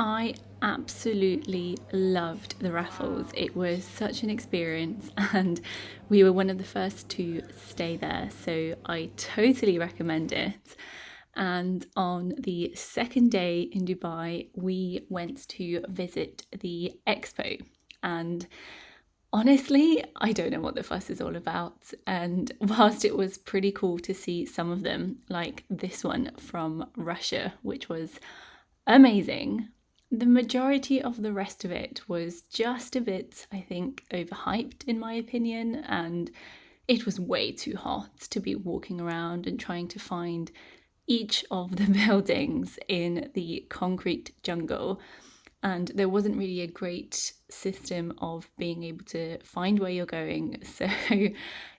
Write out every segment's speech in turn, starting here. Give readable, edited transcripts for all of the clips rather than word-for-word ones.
I absolutely loved the raffles. It was such an experience, and we were one of the first to stay there, so I totally recommend it. And on the second day in Dubai, we went to visit the Expo. And honestly, I don't know what the fuss is all about. And whilst it was pretty cool to see some of them, like this one from Russia, which was amazing, the majority of the rest of it was just a bit, I think, overhyped in my opinion, and it was way too hot to be walking around and trying to find each of the buildings in the concrete jungle. And there wasn't really a great system of being able to find where you're going. So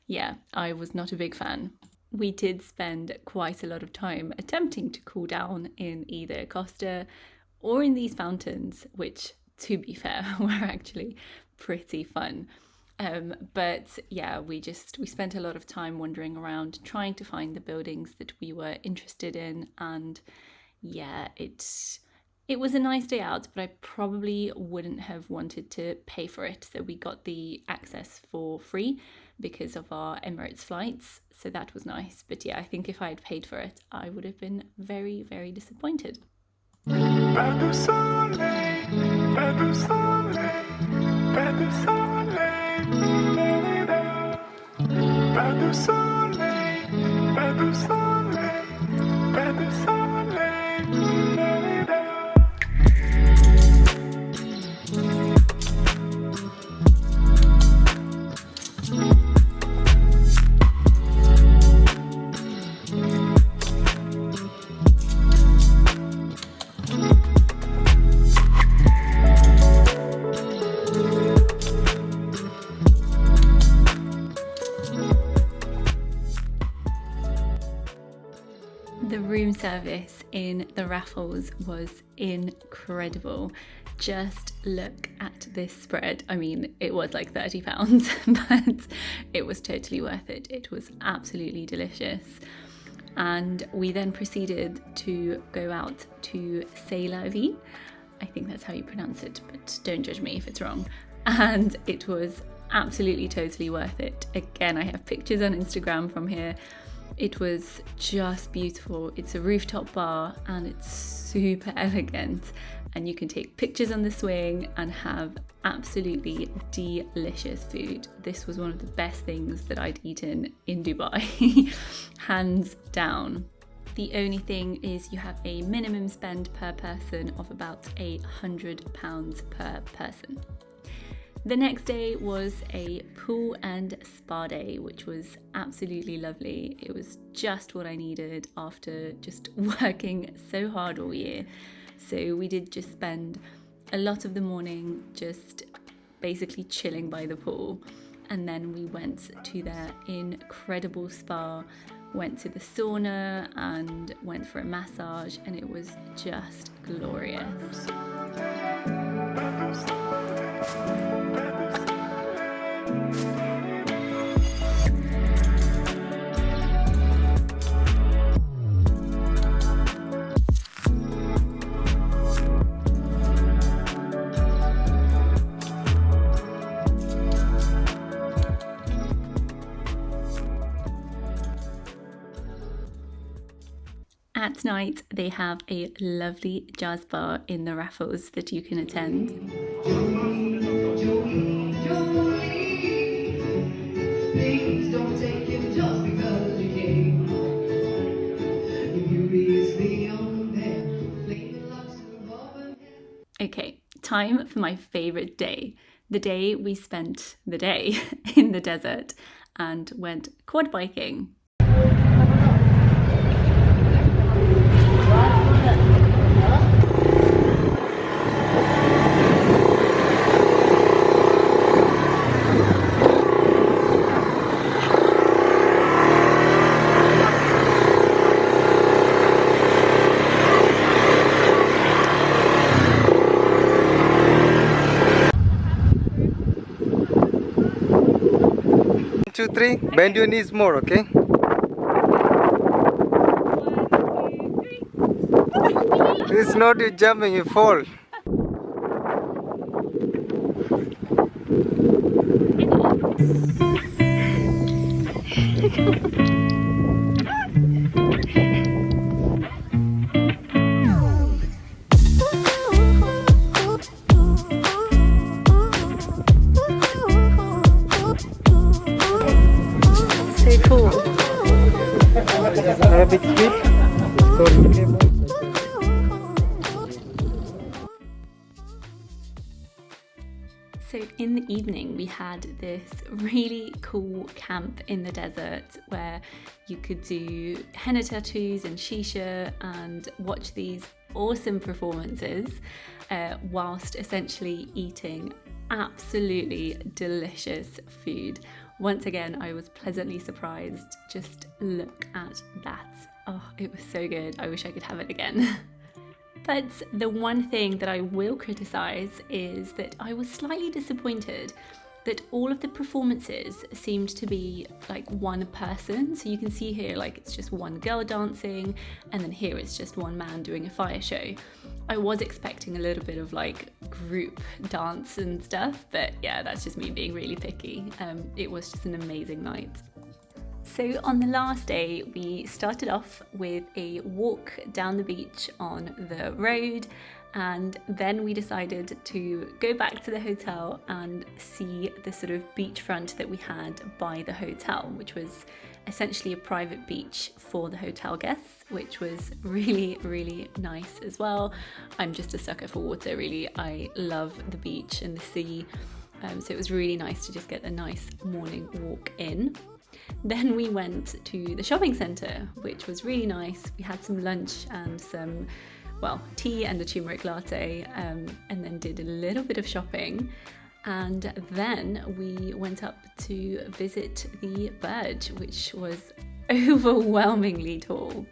yeah, I was not a big fan. We did spend quite a lot of time attempting to cool down in either Costa or in these fountains, which, to be fair, were actually pretty fun. But yeah, we spent a lot of time wandering around trying to find the buildings that we were interested in. And yeah, it was a nice day out, but I probably wouldn't have wanted to pay for it. So we got the access for free because of our Emirates flights. So that was nice. But yeah, I think if I had paid for it, I would have been very, very disappointed. Pas de soleil, pas de soleil, pas de soleil, pas de soleil, pas de soleil, pas de soleil. The room service in the raffles was incredible. Just look at this spread. I mean, it was like £30, but it was totally worth it. It was absolutely delicious. And we then proceeded to go out to C'est la Vie. I think that's how you pronounce it, but don't judge me if it's wrong. And it was absolutely totally worth it. Again, I have pictures on Instagram from here. It was just beautiful. It's a rooftop bar and it's super elegant, and you can take pictures on the swing and have absolutely delicious food. This was one of the best things that I'd eaten in Dubai, hands down. The only thing is you have a minimum spend per person of about £100 per person. The next day was a pool and spa day, which was absolutely lovely. It was just what I needed after just working so hard all year. So we did just spend a lot of the morning just basically chilling by the pool. And then we went to their incredible spa, went to the sauna and went for a massage, and it was just glorious. At night, they have a lovely jazz bar in the Raffles that you can attend. Okay, time for my favourite day. The day we spent the day in the desert and went quad biking. Two, three. Bend your knees more, okay? It's not you jumping, you fall. So cool. A bit sweet. So in the evening, we had this really cool camp in the desert where you could do henna tattoos and shisha and watch these awesome performances whilst essentially eating absolutely delicious food. Once again, I was pleasantly surprised. Just look at that. Oh, it was so good. I wish I could have it again. But the one thing that I will criticise is that I was slightly disappointed that all of the performances seemed to be like one person. So you can see here, like it's just one girl dancing, and then here it's just one man doing a fire show. I was expecting a little bit of like group dance and stuff, but yeah, that's just me being really picky. It was just an amazing night. So on the last day, we started off with a walk down the beach on the road, and then we decided to go back to the hotel and see the sort of beachfront that we had by the hotel, which was essentially a private beach for the hotel guests, which was really, really nice as well. I'm just a sucker for water, really. I love the beach and the sea, so it was really nice to just get a nice morning walk in. Then we went to the shopping centre, which was really nice. We had some lunch and some, well, tea and a turmeric latte, and then did a little bit of shopping. And then we went up to visit the Burj, which was overwhelmingly tall.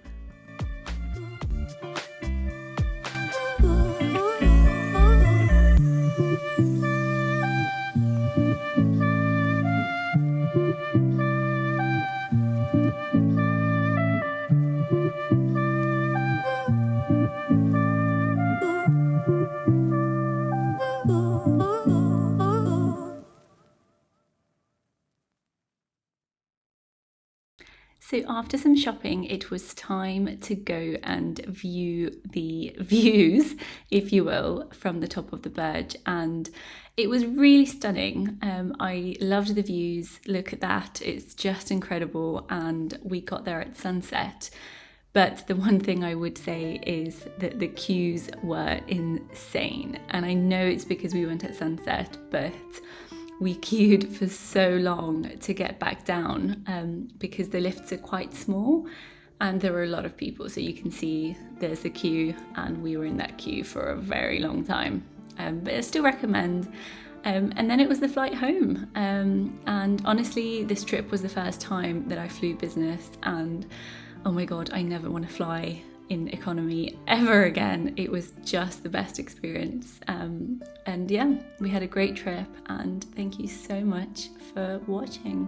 So after some shopping, it was time to go and view the views, if you will, from the top of the Burj. And it was really stunning. I loved the views. Look at that. It's just incredible. And we got there at sunset. But the one thing I would say is that the queues were insane. And I know it's because we went at sunset, but we queued for so long to get back down because the lifts are quite small and there were a lot of people. So you can see there's a queue and we were in that queue for a very long time. But I still recommend. And then it was the flight home. And honestly, this trip was the first time that I flew business, and oh my God, I never want to fly in economy ever again. It was just the best experience. And yeah, we had a great trip, and thank you so much for watching.